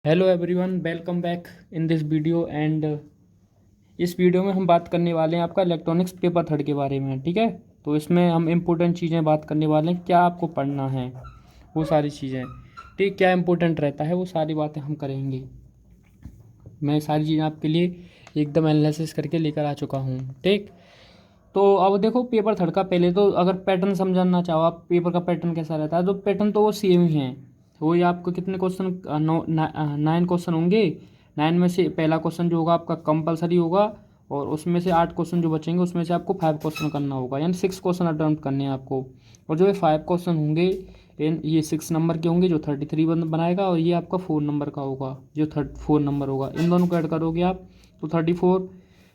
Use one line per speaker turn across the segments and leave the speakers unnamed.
Hello everyone, welcome back in this video and इस video में हम बात करने वाले हैं आपका इलेक्ट्रॉनिक्स पेपर थर्ड के बारे में। ठीक है, तो इसमें हम इम्पोर्टेंट चीज़ें बात करने वाले हैं, क्या आपको पढ़ना है वो सारी चीज़ें। ठीक, क्या इम्पोर्टेंट रहता है वो सारी बातें हम करेंगे। मैं सारी चीज़ें आपके लिए एकदम एनालिसिस करके लेकर आ चुका हूँ। ठीक, तो अब देखो पेपर थर्ड का पहले तो अगर पैटर्न समझना चाहो आप, पेपर का पैटर्न कैसा रहता है, तो पैटर्न तो वो सेम ही है। वही आपको कितने क्वेश्चन, 9 क्वेश्चन होंगे। 9 में से पहला क्वेश्चन जो होगा आपका कंपलसरी होगा, और उसमें से 8 क्वेश्चन जो बचेंगे उसमें से आपको 5 क्वेश्चन करना होगा, यानी 6 क्वेश्चन अटेम्प्ट करने हैं आपको। और जो ये 5 क्वेश्चन होंगे ये 6 नंबर के होंगे जो 33 बनाएगा, और ये आपका 4 नंबर का होगा जो 4 नंबर होगा। इन दोनों को ऐड करोगे आप तो 34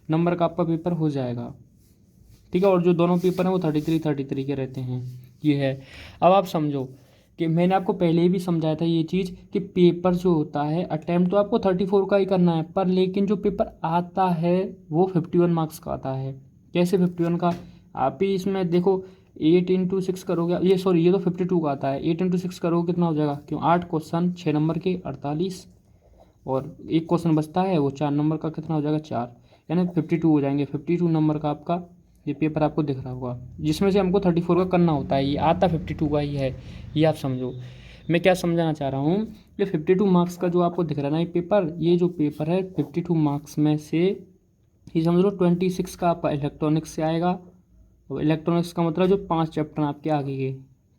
नंबर का आपका पेपर हो जाएगा। ठीक है, और जो दोनों पेपर हैं वो 33 के रहते हैं। ये है। अब आप समझो कि मैंने आपको पहले ही भी समझाया था ये चीज़ कि पेपर जो होता है अटैम्प्ट तो आपको 34 का ही करना है, पर लेकिन जो पेपर आता है वो 51 मार्क्स का आता है। कैसे 51 का? आप ही इसमें देखो, 8 × 6 करोगे, ये सॉरी ये तो 52 का आता है। 8 × 6 करोगे कितना हो जाएगा? क्यों, 8 क्वेश्चन 6 नंबर के 48, और एक क्वेश्चन बचता है वो 4 नंबर का, कितना हो जाएगा 4, यानी 52 हो जाएंगे। 52 नंबर का आपका ये पेपर आपको दिख रहा होगा, जिसमें से हमको 34 का करना होता है। ये आता 52 का ही है, ये आप समझो। मैं क्या समझाना चाह रहा हूँ, ये 52 मार्क्स का जो आपको दिख रहा है ना ये पेपर, ये जो पेपर है 52 मार्क्स में से ये समझ लो 26 का आपका इलेक्ट्रॉनिक्स से आएगा। और इलेक्ट्रॉनिक्स का मतलब जो 5 चैप्टर आपके आगे के,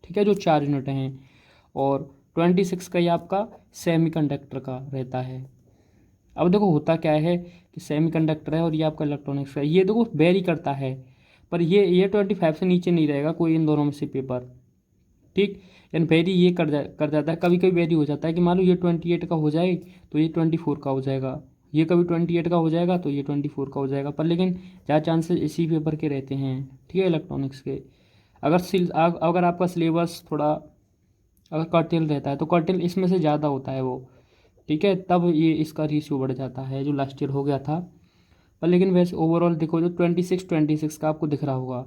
ठीक है, जो 4 यूनिट हैं। और 26 का ये आपका सेमीकंडक्टर का रहता है। अब देखो होता क्या है कि सेमीकंडक्टर है और ये आपका इलेक्ट्रॉनिक्स है, ये देखो वेरी करता है, पर ये 25 से नीचे नहीं रहेगा कोई इन दोनों में से पेपर। ठीक, यानी वेरी ये कर जाता है, कभी कभी वेरी हो जाता है कि मान लो ये 28 का हो जाए तो ये 24 का हो जाएगा, ये कभी 28 का हो जाएगा तो ये 24 का हो जाएगा, पर लेकिन ज़्यादा चांसेस इसी पेपर के रहते हैं। ठीक है, इलेक्ट्रॉनिक्स के। अगर आपका सिलेबस थोड़ा अगर कर्टेल रहता है तो कर्टेल इसमें से ज़्यादा होता है वो। ठीक है, तब ये इसका रेशियो बढ़ जाता है जो लास्ट ईयर हो गया था। पर लेकिन वैसे ओवरऑल देखो जो 26 का आपको दिख रहा होगा।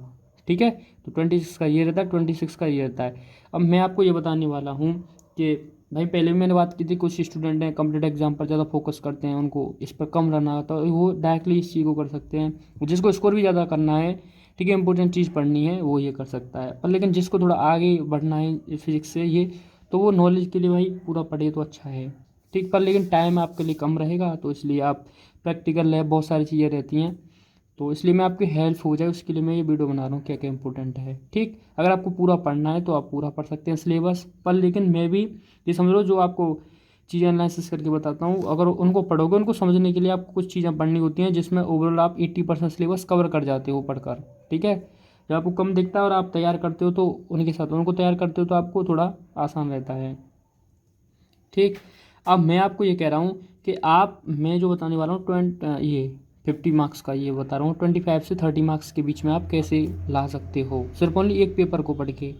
ठीक है, तो 26 का ये रहता है, 26 का ये रहता है। अब मैं आपको ये बताने वाला हूँ कि भाई पहले भी मैंने बात की थी, कुछ स्टूडेंट हैं कम्पिटेटिव एग्जाम पर ज़्यादा फोकस करते हैं, उनको इस पर कम रहना होता है, वो डायरेक्टली इस चीज़ को कर सकते हैं। जिसको स्कोर भी ज़्यादा करना है, ठीक है, इंपॉर्टेंट चीज़ पढ़नी है, वो ये कर सकता है। पर लेकिन जिसको थोड़ा आगे बढ़ना है फिजिक्स से ये, तो वो नॉलेज के लिए भाई पूरा पढ़े तो अच्छा है। ठीक, पर लेकिन टाइम आपके लिए कम रहेगा, तो इसलिए आप प्रैक्टिकल लैब बहुत सारी चीज़ें रहती हैं, तो इसलिए मैं आपकी हेल्प हो जाए उसके लिए मैं ये वीडियो बना रहा हूँ क्या क्या इंपॉर्टेंट है। ठीक, अगर आपको पूरा पढ़ना है तो आप पूरा पढ़ सकते हैं सिलेबस, पर लेकिन मैं भी ये समझ लो जो आपको चीज़ें एनालिसिस करके बताता हूँ, अगर उनको पढ़ोगे, उनको समझने के लिए आपको कुछ चीज़ें पढ़नी होती हैं जिसमें ओवरऑल आप 80% सिलेबस कवर कर जाते हो पढ़कर। ठीक है, जब आपको कम दिखता है और आप तैयार करते हो तो उनके साथ उनको तैयार करते हो तो आपको थोड़ा आसान रहता है। ठीक, अब मैं आपको ये कह रहा हूँ कि आप, मैं जो बताने वाला हूँ ये 50 मार्क्स का ये बता रहा हूँ, 25 से 30 मार्क्स के बीच में आप कैसे ला सकते हो सिर्फ ओनली एक पेपर को पढ़ के।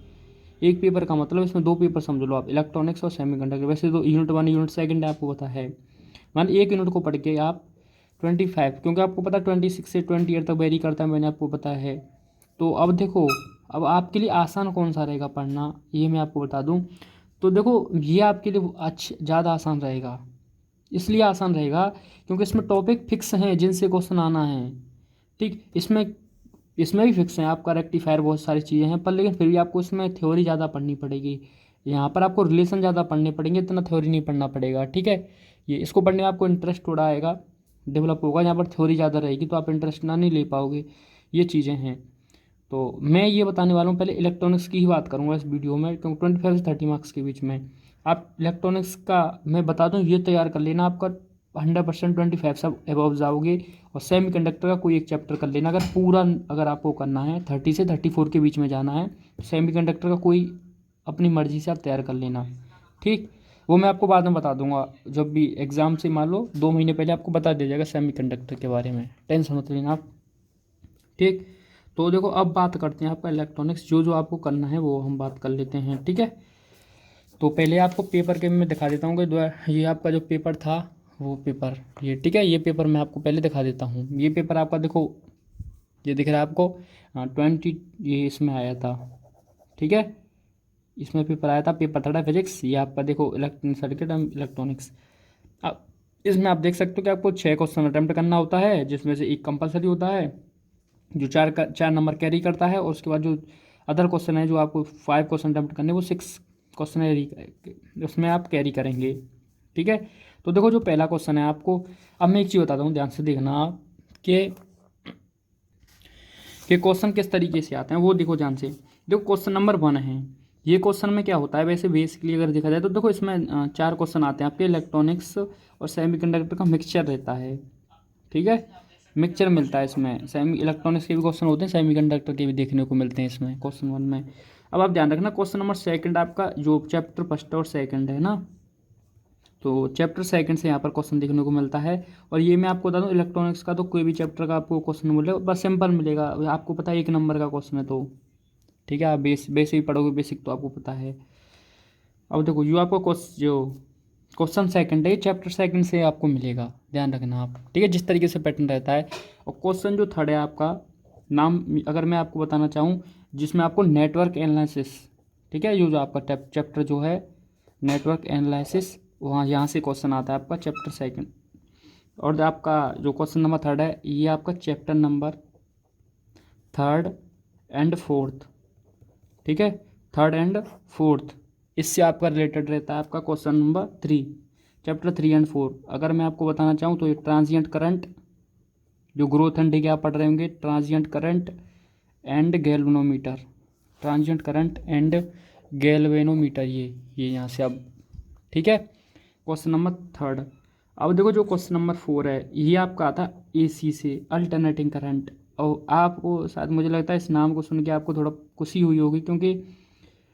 एक पेपर का मतलब इसमें 2 पेपर समझ लो आप, इलेक्ट्रॉनिक्स और सेमीकंडक्टर। वैसे तो यूनिट 1 यूनिट 2 आपको पता है, मान एक यूनिट को पढ़ के आप 25, क्योंकि आपको पता 26 से 28 तक वेरी करता है, मैंने आपको पता है। तो अब देखो, अब आपके लिए आसान कौन सा रहेगा पढ़ना ये मैं आपको बता दूं। तो देखो ये आपके लिए ज़्यादा आसान रहेगा, इसलिए आसान रहेगा क्योंकि इसमें टॉपिक फिक्स हैं जिनसे क्वेश्चन आना है। ठीक, इसमें इसमें भी फिक्स हैं, आपका रेक्टिफायर बहुत सारी चीज़ें हैं, पर लेकिन फिर भी आपको इसमें थ्योरी ज़्यादा पढ़नी पड़ेगी। यहाँ पर आपको रिलेशन ज़्यादा पढ़ने पड़ेंगे, इतना थ्योरी नहीं पढ़ना पड़ेगा। ठीक है, ये इसको पढ़ने में आपको इंटरेस्ट थोड़ा आएगा, डेवलप होगा। यहाँ पर थ्योरी ज़्यादा रहेगी तो आप इंटरेस्ट ना नहीं ले पाओगे, ये चीज़ें हैं। तो मैं ये बताने वाला हूँ, पहले इलेक्ट्रॉनिक्स की ही बात करूँगा इस वीडियो में, क्योंकि 25 से 30 मार्क्स के बीच में आप इलेक्ट्रॉनिक्स का मैं बता दूँ ये तैयार कर लेना, आपका 100% 25 सब एबव जाओगे। और सेमी कंडक्टर का कोई एक चैप्टर कर लेना, अगर पूरा अगर आपको करना है 30 से 34 के बीच में जाना है, सेमी कंडक्टर का कोई अपनी मर्ज़ी से आप तैयार कर लेना। ठीक, वो मैं आपको बाद में बता दूंगा, जब भी एग्ज़ाम से मान लो 2 महीने पहले आपको बता दिया जाएगा सेमी कंडक्टर के बारे में, टेंशन मत लेना आप। ठीक, तो देखो अब बात करते हैं आपका इलेक्ट्रॉनिक्स, जो जो आपको करना है वो हम बात कर लेते हैं। ठीक है, तो पहले आपको पेपर के मैं दिखा देता हूँ कि ये आपका जो पेपर था वो पेपर ये, ठीक है, ये पेपर मैं आपको पहले दिखा देता हूँ। ये पेपर आपका देखो, ये दिख रहा है आपको, 20 ये इसमें आया था। ठीक है, इसमें पेपर आया था, पेपर था फिजिक्स, ये आपका देखो इलेक्ट्रॉनिक सर्किट एंड इलेक्ट्रॉनिक्स। इसमें आप देख सकते हो कि आपको 6 क्वेश्चन अटेम्प्ट करना होता है, जिसमें से एक कंपलसरी होता है जो 4 नंबर कैरी करता है, और उसके बाद जो अदर क्वेश्चन है जो आपको 5 क्वेश्चन अटेम्प्ट करने, वो 6 क्वेश्चन उसमें आप कैरी करेंगे। ठीक है, तो देखो जो पहला क्वेश्चन है आपको, अब मैं एक चीज़ बताता हूँ, ध्यान से देखना आप कि क्वेश्चन किस तरीके से आते हैं, वो देखो ध्यान से। देखो क्वेश्चन नंबर 1 है, ये क्वेश्चन में क्या होता है, वैसे बेसिकली अगर देखा जाए तो देखो इसमें 4 क्वेश्चन आते हैं आपके, इलेक्ट्रॉनिक्स और सेमीकंडक्टर का मिक्सचर रहता है। ठीक है, मिक्सचर मिलता है इसमें, सेमी इलेक्ट्रॉनिक्स के भी क्वेश्चन होते हैं, सेमीकंडक्टर के भी देखने को मिलते हैं इसमें क्वेश्चन 1 में। अब आप ध्यान रखना, क्वेश्चन नंबर 2 आपका जो चैप्टर फर्स्ट और सेकंड है ना, तो चैप्टर सेकंड से यहाँ पर क्वेश्चन देखने को मिलता है। और ये मैं आपको बता दूँ, इलेक्ट्रॉनिक्स का तो कोई भी चैप्टर का आपको क्वेश्चन मिलेगा, बस सिंपल मिलेगा, आपको पता है 1 नंबर का क्वेश्चन है तो। ठीक है, आप बेसिक पढ़ोगे, बेसिक तो आपको पता है। अब देखो जो आपको जो क्वेश्चन सेकंड है, चैप्टर सेकंड से आपको मिलेगा, ध्यान रखना आप। ठीक है, जिस तरीके से पैटर्न रहता है। और क्वेश्चन जो थर्ड है आपका, नाम अगर मैं आपको बताना चाहूँ, जिसमें आपको नेटवर्क एनालिसिस, ठीक है, जो जो आपका चैप्टर जो है नेटवर्क एनालिसिस, वहाँ यहाँ से क्वेश्चन आता है आपका चैप्टर सेकंड। और आपका जो क्वेश्चन नंबर थर्ड है, ये आपका chapter number third and fourth. ठीक है, थर्ड एंड फोर्थ, इससे आपका रिलेटेड रहता है आपका क्वेश्चन नंबर 3, चैप्टर 3 एंड 4। अगर मैं आपको बताना चाहूँ तो ये ट्रांजिएंट करंट, जो ग्रोथ एंड डिके आप पढ़ रहे होंगे, transient current and galvanometer, transient current and galvanometer, ये यहाँ से अब। ठीक है, क्वेश्चन नंबर थर्ड। अब देखो जो क्वेश्चन नंबर 4 है, ये आपका आता एसी से, अल्टरनेटिंग करंट। और आपको शायद मुझे लगता है इस नाम को सुन के आपको थोड़ा खुशी हुई होगी, क्योंकि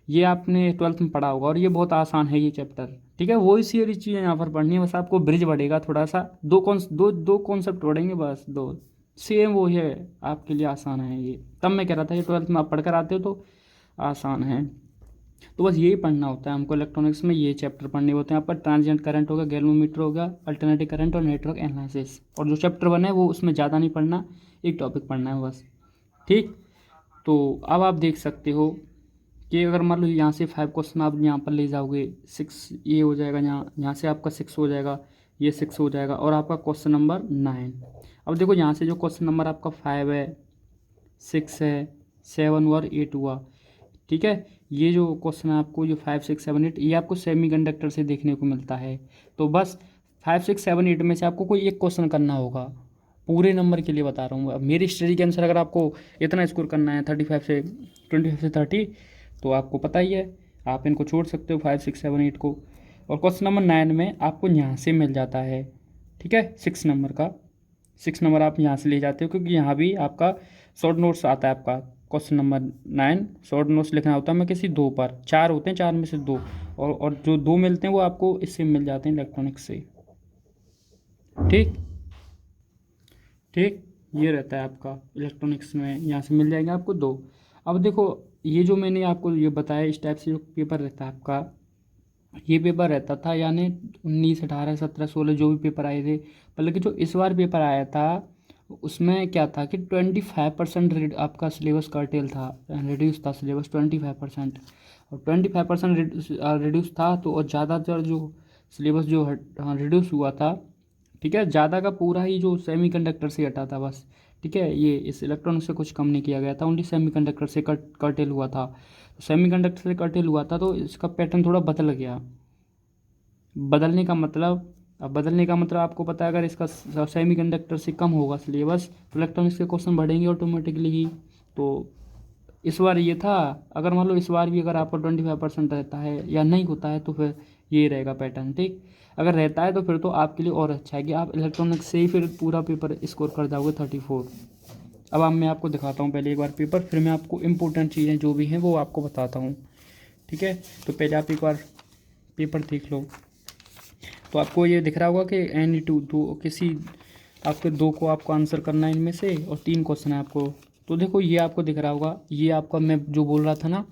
ये आपने 12th में पढ़ा होगा और ये बहुत आसान है ये चैप्टर। ठीक है, वही सारी चीज़ें यहाँ पर पढ़नी है, बस आपको ब्रिज बढ़ेगा थोड़ा सा, दो कॉन्सेप्ट पढ़ेंगे बस, दो सेम वो है, आपके लिए आसान है ये। तब मैं कह रहा था कि 12th में आप पढ़कर आते हो तो आसान है। तो बस यही पढ़ना होता है हमको, इलेक्ट्रॉनिक्स में ये चैप्टर पढ़ने होते हैं आपका, ट्रांजिएंट करंट होगा, गैल्वेनोमीटर होगा, अल्टरनेटिव करंट और नेटवर्क एनालिसिस। और जो चैप्टर 1 है वो उसमें ज़्यादा नहीं पढ़ना, एक टॉपिक पढ़ना है बस। ठीक, तो अब आप देख सकते हो कि अगर मान लो यहाँ से 5 क्वेश्चन आप यहाँ पर ले जाओगे, 6 ये हो जाएगा, यहाँ से आपका 6 हो जाएगा, ये 6 हो जाएगा, और आपका क्वेश्चन नंबर 9। अब देखो यहाँ से जो क्वेश्चन नंबर आपका 5 है, 6 है, 7 और 8 हुआ। ठीक है, ये जो क्वेश्चन है आपको, जो 5 6 7 8, ये आपको सेमीकंडक्टर से देखने को मिलता है। तो बस 5 6 7 8 में से आपको कोई एक क्वेश्चन करना होगा, पूरे नंबर के लिए बता रहा हूँ। अब मेरी स्टडी के अनुसार अगर आपको इतना स्कोर करना है 35 से 25 से 30, तो आपको पता ही है, आप इनको छोड़ सकते हो 5 6 7 8 को। और क्वेश्चन नंबर 9 में आपको यहाँ से मिल जाता है। ठीक है, 6 नंबर का, 6 नंबर आप यहाँ से ले जाते हो, क्योंकि यहाँ भी आपका शॉर्ट नोट्स आता है आपका। क्वेश्चन नंबर 9 शॉर्ट नोट्स लिखना होता है, मैं किसी 2 पर, 4 होते हैं, 4 में से 2, और जो 2 मिलते हैं वो आपको इससे मिल जाते हैं, इलेक्ट्रॉनिक्स से। ठीक, ठीक, ये रहता है आपका इलेक्ट्रॉनिक्स में, यहाँ से मिल जाएंगे आपको 2। अब देखो ये जो मैंने आपको ये बताया, इस टाइप से जो पेपर रहता है आपका, ये पेपर रहता था यानी 19 18 17 16 जो भी पेपर आए थे, बल्कि जो इस बार पेपर आया था उसमें क्या था कि 25% आपका सिलेबस कर्टेल था, रिड्यूस था सिलेबस 25%। और 25% रिड्यूस था, तो और ज़्यादातर जो सिलेबस जो रिड्यूस हुआ था, ठीक है, ज़्यादा का पूरा ही जो सेमीकंडक्टर से हटा था बस। ठीक है, ये इस इलेक्ट्रॉनिक्स से कुछ कम नहीं किया गया था, ओनली सेमीकंडक्टर से कर्टेल हुआ था। सेमीकंडक्टर से कर्टेल हुआ था, तो इसका पैटर्न थोड़ा बदल गया। बदलने का मतलब, अब बदलने का मतलब आपको पता है, अगर इसका सेमीकंडक्टर से कम होगा सिलेबस, तो इलेक्ट्रॉनिक्स के क्वेश्चन बढ़ेंगे ऑटोमेटिकली ही। तो इस बार ये था, अगर मान लो इस बार भी अगर आपका 25% रहता है या नहीं होता है, तो फिर ये रहेगा पैटर्न। ठीक, अगर रहता है तो फिर तो आपके लिए और अच्छा है कि आप इलेक्ट्रॉनिक्स से ही फिर पूरा पेपर स्कोर कर जाओगे 34। अब मैं आपको दिखाता हूँ पहले एक बार पेपर, फिर मैं आपको इम्पोर्टेंट चीज़ें जो भी हैं वो आपको बताता हूँ। ठीक है, तो पहले आप एक बार पेपर देख लो। तो आपको ये दिख रहा होगा कि एनी टू, दो किसी आपके 2 को आपको आंसर करना है इनमें से, और 3 क्वेश्चन है आपको। तो देखो ये आपको दिख रहा होगा, ये आपका मैं जो बोल रहा था ना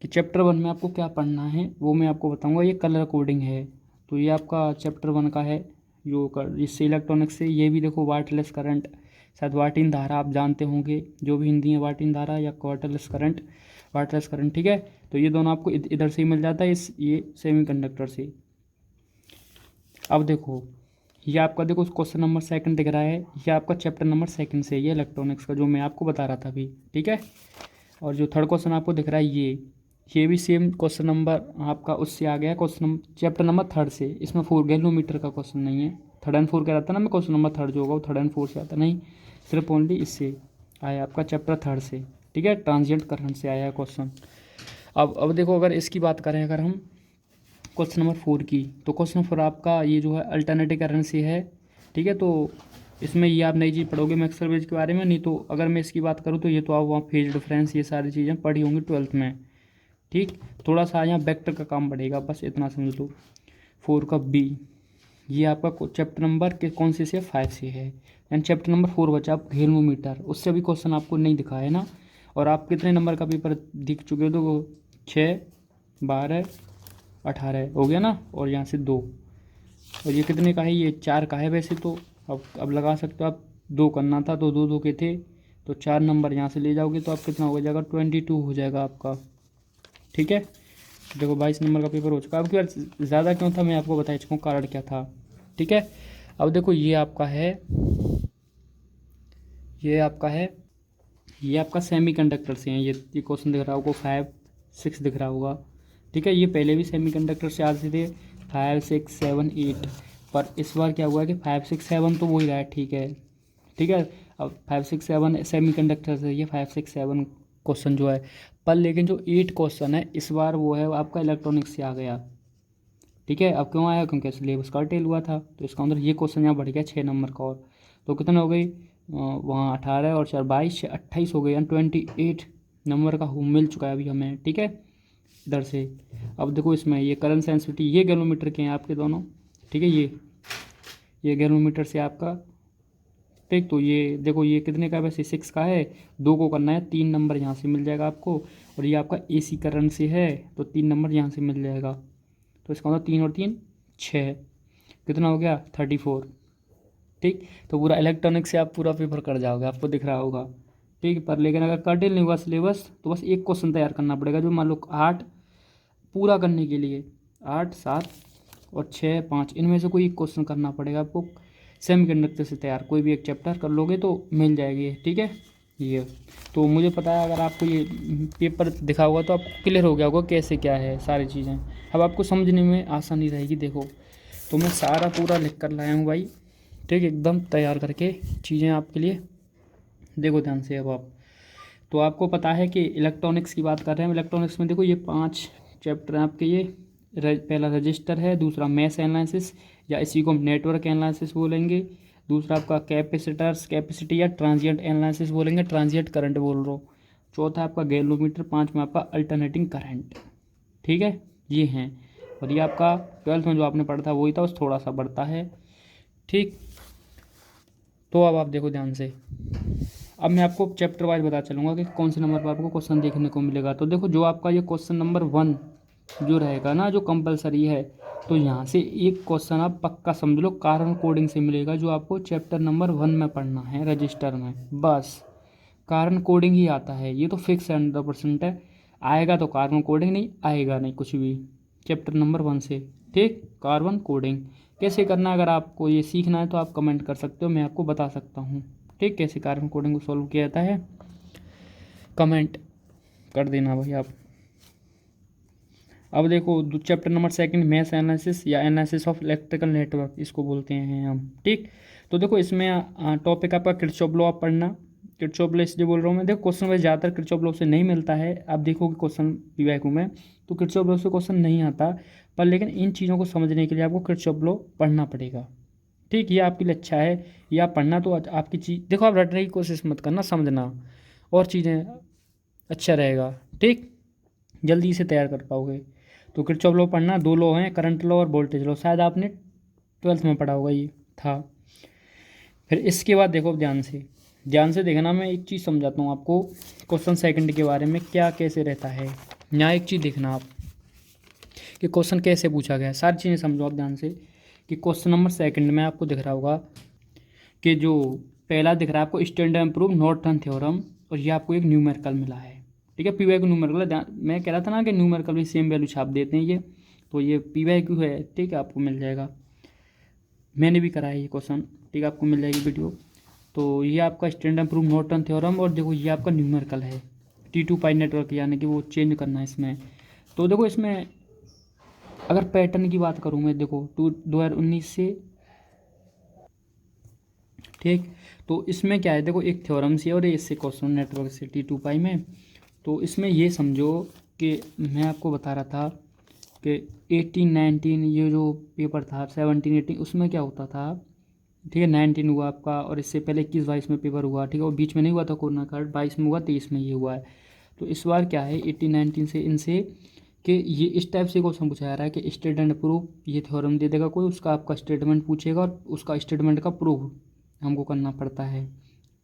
कि चैप्टर 1 में आपको क्या पढ़ना है वो मैं आपको बताऊंगा। ये कलर कोडिंग है, तो ये आपका चैप्टर 1 का है, जो इससे इलेक्ट्रॉनिक्स से। ये भी देखो वाटलेस करंट, शायद वाटिन धारा आप जानते होंगे, जो भी हिंदी है, वाटिन धारा या वाटरलेस करंट, वाटलेस करंट। ठीक है, तो ये दोनों आपको इधर से ही मिल जाता है, ये सेमीकंडक्टर से। अब देखो ये आपका देखो क्वेश्चन नंबर सेकंड दिख रहा है, ये आपका चैप्टर नंबर सेकंड से, ये इलेक्ट्रॉनिक्स का जो मैं आपको बता रहा था अभी, ठीक है। और जो थर्ड क्वेश्चन आपको दिख रहा है ये भी सेम क्वेश्चन नंबर आपका उससे आ गया, question number chapter number third से। इसमें 4 गैलोमीटर का क्वेश्चन नहीं है, थर्ड एंड फोर कह रहा था ना मैं, क्वेश्चन नंबर थर्ड जो होगा वो थर्ड एंड फोर से आता नहीं, सिर्फ ओनली इससे आया आपका चैप्टर थर्ड से, ठीक है। ट्रांजिएंट करंट से आया क्वेश्चन। अब देखो अगर इसकी बात करें अगर हम क्वेश्चन नंबर 4 की, तो क्वेश्चन नंबर 4 आपका ये जो है अल्टरनेटिव करंट से है, ठीक है। तो इसमें ये आप नई चीज़ पढ़ोगे मैक्सवेल वेव के बारे में, नहीं तो अगर मैं इसकी बात करूँ तो ये तो आप वहाँ फेज डिफरेंस ये सारी चीज़ें पढ़ी होंगी 12th में, ठीक। थोड़ा सा यहाँ वेक्टर का काम बढ़ेगा, बस इतना समझ लो। 4 का बी, ये आपका चैप्टर नंबर के कौन से 5 से है, एंड चैप्टर नंबर 4 बचा आप गैल्वेनोमीटर, उससे भी क्वेश्चन आपको नहीं दिखा है ना। और आप कितने नंबर का पेपर दिख चुके हो, तो 6, 12, 18 हो गया ना, और यहाँ से 2, और ये कितने का है, ये 4 का है वैसे तो। अब लगा सकते हो आप, 2 करना था तो 2 2 के थे, तो 4 नंबर यहाँ से ले जाओगे तो आप कितना हो जाएगा, 22 हो जाएगा आपका, ठीक है। देखो 22 नंबर का पेपर हो चुका है। अब की बार ज़्यादा क्यों था मैं आपको बता चुका हूँ, कारण क्या था, ठीक है। अब देखो ये आपका है, ये आपका सेमीकंडक्टर से है, ये क्वेश्चन दिख रहा होगा 5 6 दिख रहा होगा, ठीक है। ये पहले भी सेमीकंडक्टर से आते थे 5 6 7 8, पर इस बार क्या हुआ है कि 5 6 7 तो वही रहा है, ठीक है, ठीक है। अब 5 6 7 सेमीकंडक्टर से, ये 5 6 7 क्वेश्चन जो है, पर लेकिन जो 8 क्वेश्चन है इस बार वो है आपका इलेक्ट्रॉनिक्स से आ गया, ठीक है। अब क्यों आया, क्योंकि सिलेबस का टेल हुआ था, तो इसका अंदर ये क्वेश्चन यहाँ बढ़ गया 6 नंबर का, और तो कितने हो गई वहाँ 18 और 4 22 28 हो गए, यानी 28 नंबर का मिल चुका है अभी हमें, ठीक है, इधर से। अब देखो इसमें ये करंट सेंसिटिविटी, ये गैलोमीटर के हैं आपके दोनों, ठीक है। ये गैलोमीटर से आपका, ठीक। तो ये देखो ये कितने का है वैसे, 6 का है, 2 को करना है, 3 नंबर यहाँ से मिल जाएगा आपको। और ये आपका AC करंट से है, तो 3 नंबर यहाँ से मिल जाएगा, तो इसका मतलब 3 और 3 6, कितना हो गया 34, ठीक। तो पूरा इलेक्ट्रॉनिक से आप पूरा पेपर कर जाओगे, आपको दिख रहा होगा, ठीक। पर लेकिन अगर कर्टेल नहीं हुआ सिलेबस तो बस एक क्वेश्चन तैयार करना पड़ेगा, जो मान लो 8 पूरा करने के लिए 8 7 और 6 5 इनमें से कोई एक क्वेश्चन करना पड़ेगा आपको, सेमीकंडक्टर से तैयार कोई भी एक चैप्टर कर लोगे तो मिल जाएगी, ठीक है। ये तो मुझे पता है अगर आपको ये पेपर दिखा होगा तो आपको क्लियर हो गया होगा कैसे क्या है सारी चीज़ें, अब आपको समझने में आसानी रहेगी। देखो तो मैं सारा पूरा लिख कर लाया हूँ भाई, ठीक, एकदम तैयार करके चीज़ें आपके लिए। देखो ध्यान से अब आप, तो आपको पता है कि इलेक्ट्रॉनिक्स की बात कर रहे हैं, इलेक्ट्रॉनिक्स में देखो ये 5 चैप्टर हैं आपके, ये पहला रजिस्टर है, दूसरा मैश एनालिसिस या इसी को हम नेटवर्क एनालिसिस बोलेंगे, दूसरा आपका कैपेसिटर्स कैपेसिटी या ट्रांजिएंट एनालिसिस बोलेंगे, ट्रांजिएंट करंट बोल रहा हूँ, चौथा आपका गैल्वेनोमीटर, पाँचवा आपका अल्टरनेटिंग करंट, ठीक है। ये हैं, और ये आपका 12th में जो आपने पढ़ा था वही था, बस थोड़ा सा बढ़ता है, ठीक। तो अब आप देखो ध्यान से, अब मैं आपको चैप्टर वाइज बता चलूँगा कि कौन से नंबर पर आपको क्वेश्चन देखने को मिलेगा। तो देखो जो आपका ये क्वेश्चन नंबर 1 जो रहेगा ना, जो कंपलसरी है, तो यहाँ से एक क्वेश्चन आप पक्का समझ लो कारण कोडिंग से मिलेगा, जो आपको चैप्टर नंबर 1 में पढ़ना है रजिस्टर में, बस कारण कोडिंग ही आता है, ये तो फिक्स 100% है, आएगा तो कार्बन कोडिंग, नहीं आएगा नहीं कुछ भी चैप्टर नंबर 1 से, ठीक। कार्बन कोडिंग कैसे करना है, अगर आपको ये सीखना है तो आप कमेंट कर सकते हो, मैं आपको बता सकता हूँ, ठीक। कैसे कार्बन कोडिंग को सॉल्व किया जाता है कमेंट कर देना भाई आप। अब देखो चैप्टर नंबर 2 मैश एनालिसिस या एनालिसिस ऑफ इलेक्ट्रिकल नेटवर्क इसको बोलते हैं हम, ठीक। तो देखो इसमें टॉपिक आपका किरचॉफ लॉ आप पढ़ना, किरचॉफ लॉ इसलिए बोल रहा हूँ मैं, देखो क्वेश्चन में ज़्यादातर किरचॉफ लॉ से नहीं मिलता है, आप देखोगे क्वेश्चन पीवाईक्यू में तो किरचॉफ लॉ से क्वेश्चन नहीं आता, पर लेकिन इन चीज़ों को समझने के लिए आपको किरचॉफ लॉ पढ़ना पड़ेगा, ठीक। ये आपके लिए अच्छा है, या पढ़ना तो आपकी चीज़, देखो आप रटने की कोशिश मत करना, समझना और चीज़ें अच्छा रहेगा, ठीक, जल्दी से तैयार कर पाओगे। तो किरचॉफ लॉ पढ़ना, 2 लॉ हैं, करंट लॉ और वोल्टेज लॉ, शायद आपने 12th में पढ़ा होगा, ये था। फिर इसके बाद देखो ध्यान से देखना, मैं एक चीज़ समझाता हूँ आपको क्वेश्चन सेकंड के बारे में क्या कैसे रहता है। यहाँ एक चीज़ देखना आप कि क्वेश्चन कैसे पूछा गया है, सारी चीज़ें समझो आप ध्यान से, कि क्वेश्चन नंबर 2 में आपको दिख रहा होगा कि जो पहला दिख रहा है आपको standard and prove Norton theorem, और ये आपको एक न्यूमेरिकल मिला है, ठीक है। पीवाईक्यू न्यूमेरिकल है, मैं कह रहा था ना कि न्यूमेरिकल भी सेम वैल्यू छाप देते हैं ये, तो ये पीवाईक्यू है, ठीक है, आपको मिल जाएगा। मैंने भी करा है ये क्वेश्चन, ठीक है, आपको मिल जाएगी वीडियो। तो ये आपका standard and proof Norton theorem, और देखो ये आपका न्यूमेरिकल है T2 पाई नेटवर्क, यानी कि वो चेंज करना है इसमें। तो देखो इसमें अगर पैटर्न की बात करूँ मैं, देखो 2019 से, ठीक, तो इसमें क्या है, देखो एक थ्योरम से और इससे क्वेश्चन नेटवर्क से T2 पाई में। तो इसमें ये समझो कि मैं आपको बता रहा था कि 18 19 ये जो पेपर था 17 18 उसमें क्या होता था, ठीक है, 19 हुआ आपका, और इससे पहले 21 22 में पेपर हुआ, ठीक है, और बीच में नहीं हुआ था कोरोना काल, 22 में हुआ, 23 में ये हुआ है। तो इस बार क्या है 18 19 से इनसे कि ये इस टाइप से क्वेश्चन पूछा जा रहा है कि स्टेटमेंट प्रूफ, ये थ्योरम दे देगा कोई, उसका आपका स्टेटमेंट पूछेगा और उसका स्टेटमेंट का प्रूफ हमको करना पड़ता है,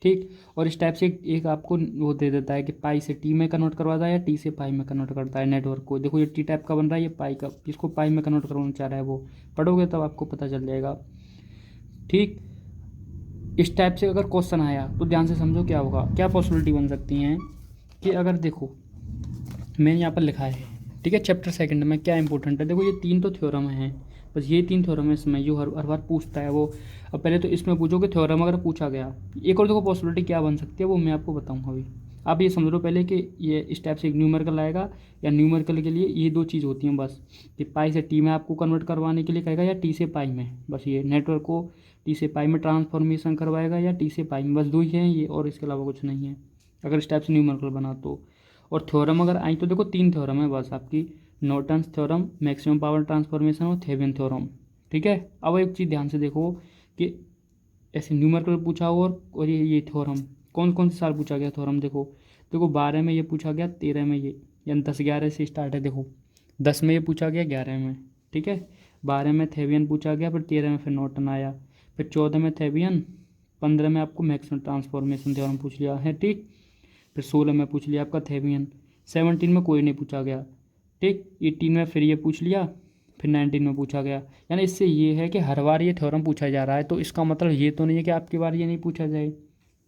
ठीक। और इस टाइप से एक आपको वो दे देता है कि पाई से टी में कन्वर्ट करवाता है या टी से पाई में कन्वर्ट करता है नेटवर्क को। देखो ये टी टाइप का बन रहा है, ये पाई का, इसको पाई में कन्वर्ट करवाना चाह रहा है, वो पढ़ोगे तब आपको पता चल जाएगा, ठीक। इस टाइप से अगर क्वेश्चन आया तो ध्यान से समझो क्या होगा, क्या पॉसिबिलिटी बन सकती हैं कि अगर देखो मैंने यहाँ पर लिखा है, ठीक है, चैप्टर सेकंड में क्या इंपॉर्टेंट है, देखो ये 3 तो थ्योरम हैं, बस ये 3 थ्योरम है इसमें जो हर बार पूछता है वो। अब पहले तो इसमें पूछो कि थ्योरम अगर पूछा गया, एक और देखो पॉसिबिलिटी क्या बन सकती है वो मैं आपको बताऊँगा अभी। आप ये समझ लो पहले कि ये इस टाइप से एक न्यूमेरिकल आएगा, या न्यूमेरिकल के लिए ये 2 चीज़ होती हैं बस, कि पाई से टी में आपको कन्वर्ट करवाने के लिए कहेगा, या टी से पाई में, बस ये नेटवर्क को टी से पाई में ट्रांसफॉर्मेशन करवाएगा, या टी से पाई में, बस 2 ही हैं ये, और इसके अलावा कुछ नहीं है अगर इस टाइप से न्यूमेरिकल बना तो। और थ्योरम अगर आई तो देखो 3 थ्योरम है बस आपकी, Norton's theorem, maximum power transformation और थेवेनिन थ्योरम, ठीक है। अब एक चीज़ ध्यान से देखो कि ऐसे न्यूमेरिकल पूछा हो और ये थ्योरम कौन कौन से साल पूछा गया थ्योरम, देखो देखो 12 में ये पूछा गया, 13 में ये, यानी 10 11 से स्टार्ट है, देखो 10 में ये पूछा गया, 11 में, ठीक है, 12 में थेवियन पूछा गया, फिर 13 में फिर नॉर्टन आया, फिर 14 में थेवियन, 15 में आपको मैक्सिमम ट्रांसफॉर्मेशन थ्योरम पूछ लिया है, ठीक, फिर 16 में पूछ लिया आपका थेवियन, 17 में कोई नहीं पूछा गया, ठीक, 18 में फिर ये पूछ लिया, फिर 19 में पूछा गया। यानी इससे ये है कि हर बार ये थ्योरम पूछा जा रहा है, तो इसका मतलब ये तो नहीं है कि आपकी बार ये नहीं पूछा जाए,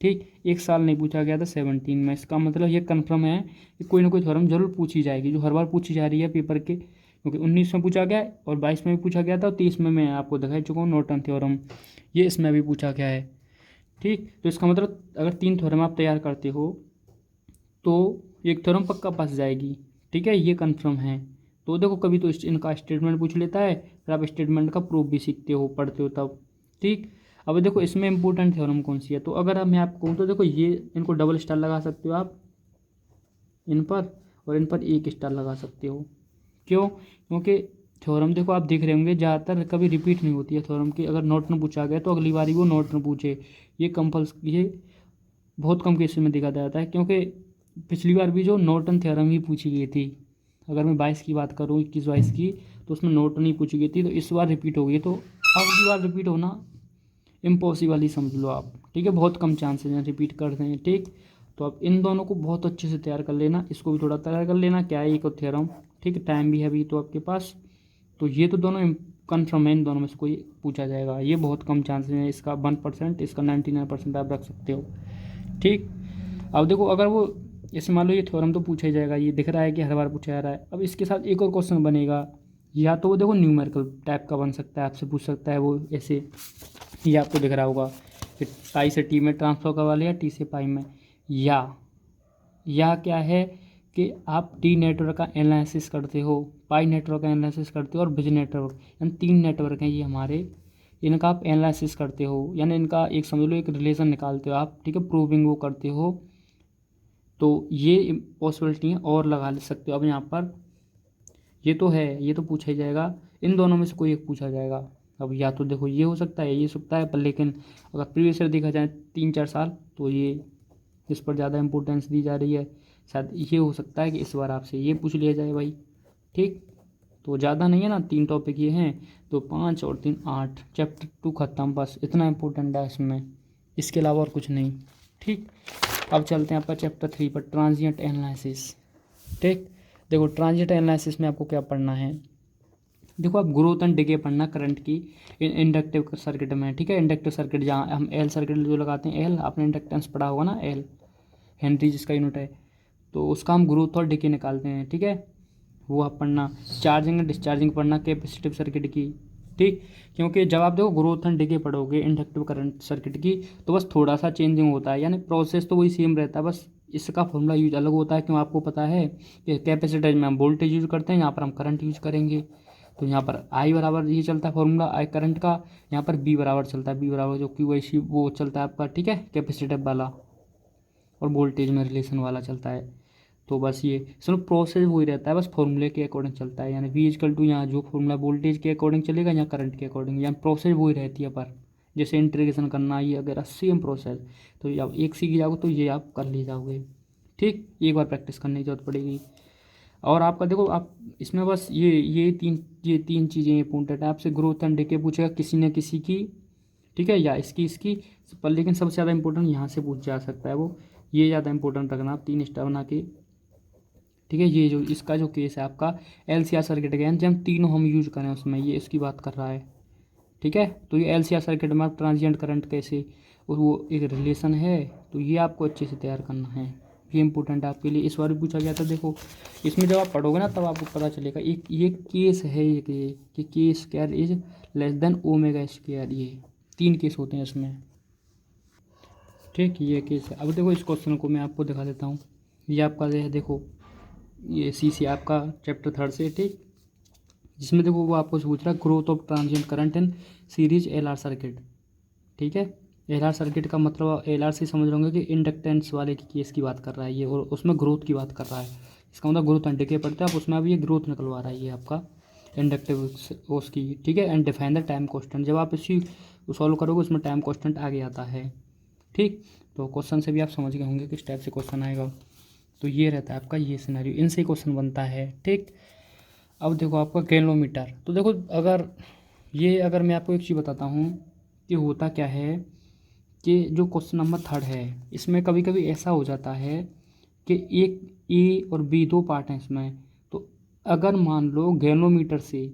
ठीक। एक साल नहीं पूछा गया था 17 में, इसका मतलब ये कन्फर्म है कि कोई ना कोई थ्योरम जरूर पूछी जाएगी, जो हर बार पूछी जा रही है पेपर के, क्योंकि 19 में पूछा गया और 22 में भी पूछा गया था, और 30 में मैं आपको दिखा चुका हूँ नॉर्टन थ्योरम, ये इसमें भी पूछा गया है, ठीक। तो इसका मतलब अगर 3 थ्योरम आप तैयार करते हो तो एक थ्योरम पक्का फंस जाएगी, ठीक है, ये कन्फर्म है। तो देखो कभी तो इनका स्टेटमेंट पूछ लेता है, फिर आप स्टेटमेंट का प्रूफ भी सीखते हो, पढ़ते हो तब, ठीक। अब देखो इसमें इंपॉर्टेंट थ्योरम कौन सी है, तो अगर अब मैं आपको कहूँ तो देखो ये इनको डबल स्टार लगा सकते हो आप इन पर, और इन पर 1 स्टार लगा सकते हो, क्यों, क्योंकि थ्योरम देखो आप देख रहे होंगे ज़्यादातर कभी रिपीट नहीं होती है थ्योरम की, अगर नॉर्टन पूछा गया तो अगली बारी वो नॉर्टन पूछे, ये ये बहुत कम केसेस में देखा जाता है, क्योंकि पिछली बार भी जो नॉर्टन थ्योरम ही पूछी गई थी, अगर मैं 22 की बात करूँ 21 22 की, तो उसमें नॉर्टन ही पूछी गई थी, तो इस बार रिपीट हो गई, तो अब की बार रिपीट होना इम्पॉसिबल ही समझ लो आप, ठीक है, बहुत कम चांसेस हैं रिपीट करते हैं, ठीक। तो अब इन दोनों को बहुत अच्छे से तैयार कर लेना, इसको भी थोड़ा तैयार कर लेना, क्या है एक थ्योरम, ठीक, टाइम भी है अभी तो आपके पास। तो ये तो दोनों कन्फर्म है, इन दोनों में से कोई पूछा जाएगा, ये बहुत कम चांसेस हैं, इसका 1%, इसका 99% आप रख सकते हो, ठीक। अब देखो अगर वो जैसे मान लो ये थ्योरम तो पूछा ही जाएगा, ये दिख रहा है कि हर बार पूछा जा रहा है, अब इसके साथ एक और क्वेश्चन बनेगा, या तो वो देखो न्यूमेरिकल टाइप का बन सकता है, आपसे पूछ सकता है वो ऐसे, ये आपको दिख रहा होगा कि पाई से टी में ट्रांसफर करवा लिया, टी से पाई में, या क्या है कि आप टी नेटवर्क का एनालिसिस करते हो, पाई नेटवर्क का एनालिसिस करते हो, और ब्रिज नेटवर्क, यानी 3 नेटवर्क हैं ये हमारे, इनका आप एनालिसिस करते हो, यानी इनका एक समझ लो एक रिलेशन निकालते हो आप, ठीक है, प्रूविंग वो करते हो। तो ये पॉसिबिलिटी और लगा ले सकते हो अब यहाँ पर, ये तो है, ये तो पूछा ही जाएगा, इन दोनों में से कोई एक पूछा जाएगा। अब या तो देखो ये हो सकता है, ये हो सकता है, पर लेकिन अगर प्रीवियस ईयर देखा जाए 3 4 साल, तो ये इस पर ज़्यादा इंपॉर्टेंस दी जा रही है, शायद ये हो सकता है कि इस बार आपसे ये पूछ लिया जाए भाई, ठीक। तो ज़्यादा नहीं है ना, 3 टॉपिक ये हैं, तो 5 और 3 8, चैप्टर 2 ख़त्म, बस इतना इंपॉर्टेंट है इसमें, इसके अलावा और कुछ नहीं, ठीक। अब चलते हैं आपका चैप्टर 3 पर, ट्रांजिएंट एनालिसिस, ठीक। देखो ट्रांजिएंट एनालिसिस में आपको क्या पढ़ना है, देखो आप ग्रोथ एंड डिके पढ़ना करंट की इंडक्टिव सर्किट में, ठीक है, इंडक्टिव सर्किट जहाँ हम एल सर्किट जो लगाते हैं, एल आपने इंडक्टेंस पढ़ा होगा ना, एल हेनरी जिसका यूनिट है, तो उसका हम ग्रोथ और डिके निकालते हैं, ठीक है, वो आप पढ़ना। चार्जिंग एंड डिस्चार्जिंग पढ़ना कैपेसिटिव सर्किट की, ठीक। क्योंकि जब आप देखो ग्रोथ एंड डिके पढ़ोगे इंडक्टिव करंट सर्किट की, तो बस थोड़ा सा चेंजिंग होता है, यानी प्रोसेस तो वही सेम रहता है, बस इसका फॉर्मूला यूज अलग होता है। क्यों, आपको पता है कि कैपेसिटर में हम वोल्टेज यूज करते हैं, यहाँ पर हम करंट यूज करेंगे। तो यहाँ पर आई बराबर ये चलता है फॉर्मूला आई करंट का, यहाँ पर बी बराबर चलता है, बी बराबर जो क्यू आई वो चलता है आपका, ठीक है, कैपेसिटर वाला, और वोल्टेज में रिलेशन वाला चलता है। तो बस ये चलो प्रोसेस वही रहता है, बस फॉर्मूले के अकॉर्डिंग चलता है, यानी वी इजकल टू यहाँ जो फॉर्मूला वोल्टेज के अकॉर्डिंग चलेगा, यहाँ करंट के अकॉर्डिंग, यहाँ प्रोसेस वही रहती है। पर जैसे इंटीग्रेशन करना ये अगर सेम प्रोसेस, तो ये आप एक सीख जाओगे तो ये आप कर ले जाओगे। ठीक, एक बार प्रैक्टिस करने की जरूरत पड़ेगी। और आपका देखो आप इसमें बस ये तीन चीज़ें इंपॉर्टेंट है। आपसे ग्रोथ एंड डिके पूछेगा किसी न किसी की, ठीक है, या इसकी पर, लेकिन सबसे ज़्यादा इंपॉर्टेंट यहाँ से पूछ जा सकता है वो, ये ज़्यादा इंपॉर्टेंट रखना आप 3 स्टेप बना के। ठीक है, ये जो इसका जो केस है आपका एलसीआर सर्किट का, जब तीनों हम यूज करें उसमें, ये इसकी बात कर रहा है। ठीक है, तो ये एलसीआर सर्किट में आप ट्रांजिएंट करंट कैसे, और वो एक रिलेशन है, तो ये आपको अच्छे से तैयार करना है, ये इंपॉर्टेंट है आपके लिए। इस बार भी पूछा गया था, देखो इसमें जब आप पढ़ोगे ना तब आपको पता चलेगा। एक ये केस है, ये कि के square is less than omega square, ये 3 केस होते हैं इसमें। ठीक, ये केस है। अब देखो इस क्वेश्चन को मैं आपको दिखा देता हूँ। ये आपका जो है देखो, ये सी से आपका चैप्टर 3 से, ठीक, जिसमें देखो वो आपको पूछ रहा है growth of transient current in series LR circuit. ठीक है, एलआर सर्किट का मतलब एलआर से समझ रहे होंगे कि इंडक्टेंस वाले की केस की बात कर रहा है ये, और उसमें ग्रोथ की बात कर रहा है। इसका मतलब ग्रोथ एंड डिके पढ़ते हैं आप, उसमें अभी ये ग्रोथ निकलवा रहा है ये आपका इंडक्टिव उसकी। ठीक है, and define the time constant, जब आप इसी सॉल्व करोगे उसमें टाइम कॉन्स्टेंट आगे आता है। ठीक, तो क्वेश्चन से भी आप समझ गए होंगे किस टाइप से क्वेश्चन आएगा। तो ये रहता है आपका ये सिनेरियो, इनसे क्वेश्चन बनता है। ठीक, अब देखो आपका गैल्वेनोमीटर, तो देखो अगर मैं आपको एक चीज़ बताता हूँ कि होता क्या है, कि जो क्वेश्चन नंबर 3 है इसमें कभी कभी ऐसा हो जाता है कि एक ए और बी 2 पार्ट हैं इसमें। तो अगर मान लो गैल्वेनोमीटर से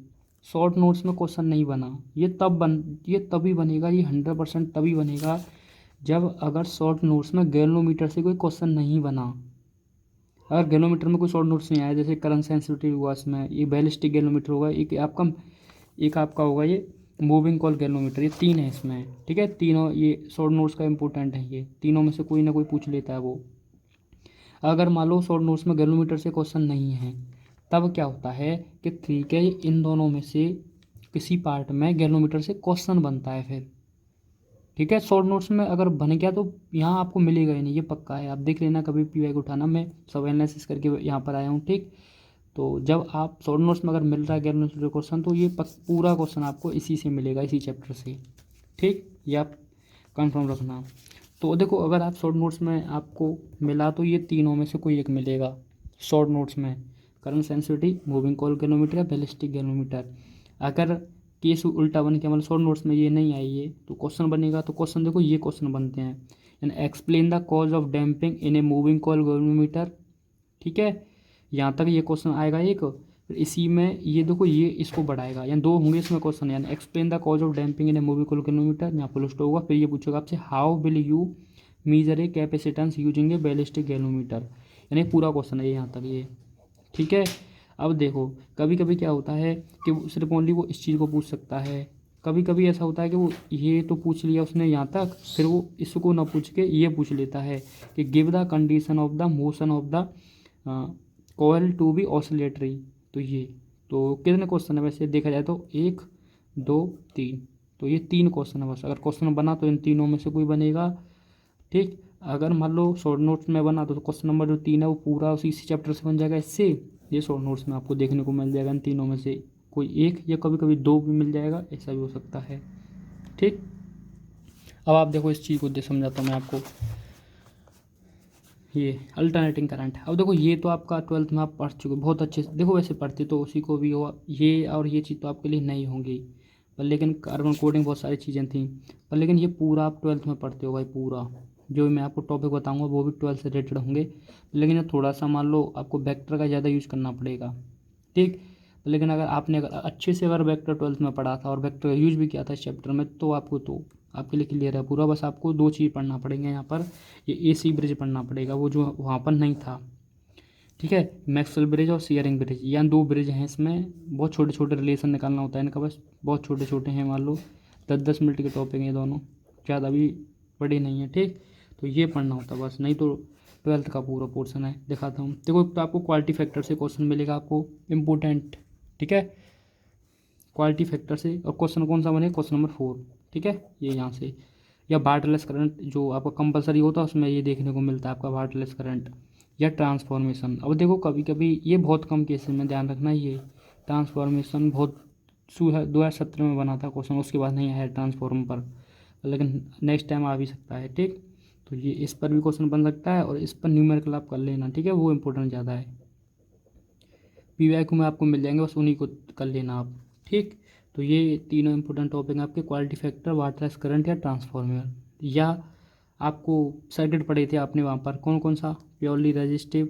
शॉर्ट नोट्स में क्वेश्चन नहीं बना, ये तभी बनेगा, ये 100% तभी बनेगा जब अगर शॉर्ट नोट्स में गैल्वेनोमीटर से कोई क्वेश्चन नहीं बना। अगर गैल्वेनोमीटर में कोई शॉर्ट नोट्स नहीं आया, जैसे करंट सेंसिटिविटी हुआ इसमें, ये बैलिस्टिक गैल्वेनोमीटर होगा, एक आपका होगा ये मूविंग कॉइल गैल्वेनोमीटर, ये 3 है इसमें। ठीक है, तीनों ये शॉर्ट नोट्स का इंपॉर्टेंट है, ये तीनों में से कोई ना कोई पूछ लेता है वो। अगर मान लो शॉर्ट नोट्स में गैल्वेनोमीटर से क्वेश्चन नहीं है, तब क्या होता है कि ठीक है इन दोनों में से किसी पार्ट में गैल्वेनोमीटर से क्वेश्चन बनता है फिर। ठीक है, शॉर्ट नोट्स में अगर बन गया तो यहाँ आपको मिलेगा ही नहीं, ये पक्का है। आप देख लेना कभी पीवाई को उठाना, मैं सब एनालिसिस करके यहाँ पर आया हूँ। ठीक, तो जब आप शॉर्ट नोट्स में अगर मिल रहा है गैल्वेनोमीटर क्वेश्चन, तो ये पूरा क्वेश्चन आपको इसी से मिलेगा, इसी चैप्टर से। ठीक, ये आप कंफर्म रखना। तो देखो अगर आप शॉर्ट नोट्स में आपको मिला, तो ये तीनों में से कोई एक मिलेगा शॉर्ट नोट्स में, current sensitivity, moving coil galvanometer या बैलिस्टिक गैल्वेनोमीटर। अगर केस उल्टा बन के मतलब शॉर्ट नोट्स में ये नहीं आई है तो क्वेश्चन बनेगा, तो क्वेश्चन देखो ये क्वेश्चन बनते हैं, यानी explain the cause of damping in a moving coil galvanometer. ठीक है, यहाँ तक ये क्वेश्चन आएगा एक। फिर इसी में ये देखो ये इसको बढ़ाएगा, यानी 2 होंगे इसमें क्वेश्चन, यानी explain the cause of damping in a moving coil galvanometer, यहाँ फुल स्टॉप होगा। फिर ये पूछेगा आपसे how will you measure a capacitance using a ballistic galvanometer, यानी पूरा क्वेश्चन है यहाँ तक ये। ठीक है, अब देखो कभी कभी क्या होता है कि वो सिर्फ ओनली वो इस चीज़ को पूछ सकता है, कभी कभी ऐसा होता है कि वो ये तो पूछ लिया उसने यहाँ तक, फिर वो इसको ना पूछ के ये पूछ लेता है कि give the condition of the motion of the coil to be oscillatory. तो ये तो कितने क्वेश्चन है वैसे देखा जाए तो 1 2 3, तो ये 3 क्वेश्चन है बस। अगर क्वेश्चन बना तो इन तीनों में से कोई बनेगा। ठीक, अगर मान लो शॉर्ट नोट्स में बना तो क्वेश्चन नंबर जो 3 है वो पूरा उसी चैप्टर से बन जाएगा इससे। ये शॉर्ट नोट्स में आपको देखने को मिल जाएगा इन तीनों में से कोई एक, या कभी कभी 2 भी मिल जाएगा, ऐसा भी हो सकता है। ठीक, अब आप देखो इस चीज़ को समझाता हूँ मैं आपको, ये अल्टरनेटिंग करंट। अब देखो ये तो आपका 12th में आप पढ़ चुके बहुत अच्छे से, देखो वैसे पढ़ते तो उसी को भी हो, ये और ये चीज़ तो आपके लिए नहीं होंगी, पर लेकिन कार्बन कोडिंग बहुत सारी चीज़ें थी, पर लेकिन ये पूरा आप 12th में पढ़ते हो भाई। पूरा जो मैं आपको टॉपिक बताऊंगा वो भी 12th से रिलेटेड होंगे, लेकिन ये थोड़ा सा मान लो आपको वेक्टर का ज़्यादा यूज़ करना पड़ेगा। ठीक, लेकिन अगर आपने अच्छे से अगर वेक्टर 12th में पढ़ा था और वेक्टर का यूज़ भी किया था इस चैप्टर में, तो आपको तो आपके लिए क्लियर है पूरा। बस आपको 2 चीज़ पढ़ना पड़ेंगे यहाँ पर, ये AC ब्रिज पढ़ना पड़ेगा, वो जो वहाँ पर नहीं था। ठीक है। मैक्सवेल ब्रिज और शेयरिंग ब्रिज, यहाँ दो ब्रिज हैं, इसमें बहुत छोटे छोटे रिलेशन निकालना होता है इनका, बस बहुत छोटे छोटे हैं, मान लो 10-10 मिनट के टॉपिक हैं ये दोनों, ज़्यादा भी बड़े नहीं हैं, ठीक। तो ये पढ़ना होता है बस, नहीं तो 12th का पूरा पोर्शन है। दिखाता हूँ, देखो तो आपको क्वालिटी फैक्टर से क्वेश्चन मिलेगा आपको इम्पोर्टेंट, ठीक है, क्वालिटी फैक्टर से। और क्वेश्चन कौन सा बनेगा, क्वेश्चन नंबर 4, ठीक है, ये यहाँ से। या वाटरलेस करंट जो आपका कंपलसरी होता है उसमें ये देखने को मिलता है आपका वाटरलेस करंट या ट्रांसफॉर्मेशन। अब देखो कभी कभी ये बहुत कम केसेस में ध्यान रखना, ये ट्रांसफॉर्मेशन बहुत 2017 में बना था क्वेश्चन, उसके बाद नहीं आया ट्रांसफॉर्म पर, लेकिन नेक्स्ट टाइम आ भी सकता है, ठीक। तो ये इस पर भी क्वेश्चन बन सकता है और इस पर न्यूमेरिकल आप कर लेना, ठीक है, वो इंपॉर्टेंट ज़्यादा है। पीवाईक्यू में आपको मिल जाएंगे, बस उन्हीं को कर लेना आप, ठीक। तो ये तीनों इंपॉर्टेंट टॉपिक हैं आपके, क्वालिटी फैक्टर, वाटरलेस करंट या ट्रांसफॉर्मर। या आपको सर्किट पढ़े थे आपने वहाँ पर, कौन कौन सा, प्योरली रजिस्टिव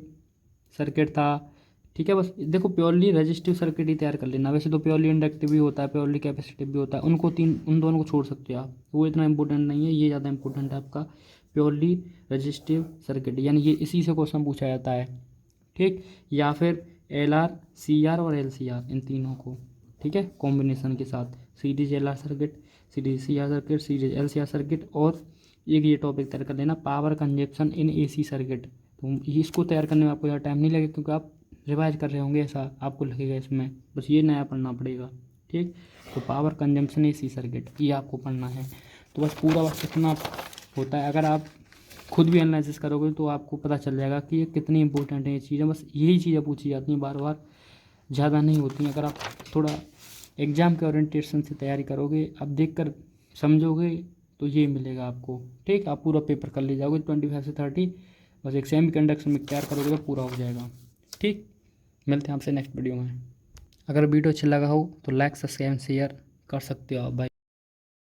सर्किट था, ठीक है। बस देखो प्योरली रजिस्टिव सर्किट ही तैयार कर लेना, वैसे तो प्योरली इंडक्टिव भी होता है, प्योरली कैपेसिटिव भी होता है, उन दोनों को छोड़ सकते हो आप, वो इतना इंपॉर्टेंट नहीं है, ये ज़्यादा इंपॉर्टेंट है आपका प्योरली रजिस्टिव सर्किट, यानी ये इसी से क्वेश्चन पूछा जाता है, ठीक। या फिर LR, CR और LCR, इन तीनों को, ठीक है, कॉम्बिनेशन के साथ series LR circuit, series CR circuit, series LCR circuit. और एक ये टॉपिक तैयार कर लेना, पावर कंजप्शन इन AC सर्किट। तो इसको तैयार करने में आपको ज़्यादा टाइम नहीं लगेगा, क्योंकि आप रिवाइज कर रहे होंगे, ऐसा आपको लगेगा इसमें, बस ये नया पढ़ना पड़ेगा, ठीक। तो पावर कंजम्पशन AC सर्किट ये आपको पढ़ना है। तो बस पूरा बस इतना होता है, अगर आप खुद भी एनालिसिस करोगे तो आपको पता चल जाएगा कि ये कितनी इंपॉर्टेंट है ये चीज़ें, बस यही चीज़ें पूछी जाती हैं बार बार, ज़्यादा नहीं होती हैं। अगर आप थोड़ा एग्ज़ाम के ओरिएंटेशन से तैयारी करोगे, आप देख कर समझोगे, तो ये मिलेगा आपको, ठीक। आप पूरा पेपर कर ले जाओगे 25 से 30, बस एक सेमी कंडक्शन में तैयार करोगे तो पूरा हो जाएगा, ठीक। मिलते हैं आपसे नेक्स्ट वीडियो में। अगर वीडियो अच्छा लगा हो तो लाइक, सब्सक्राइब, शेयर कर सकते हो आप भाई।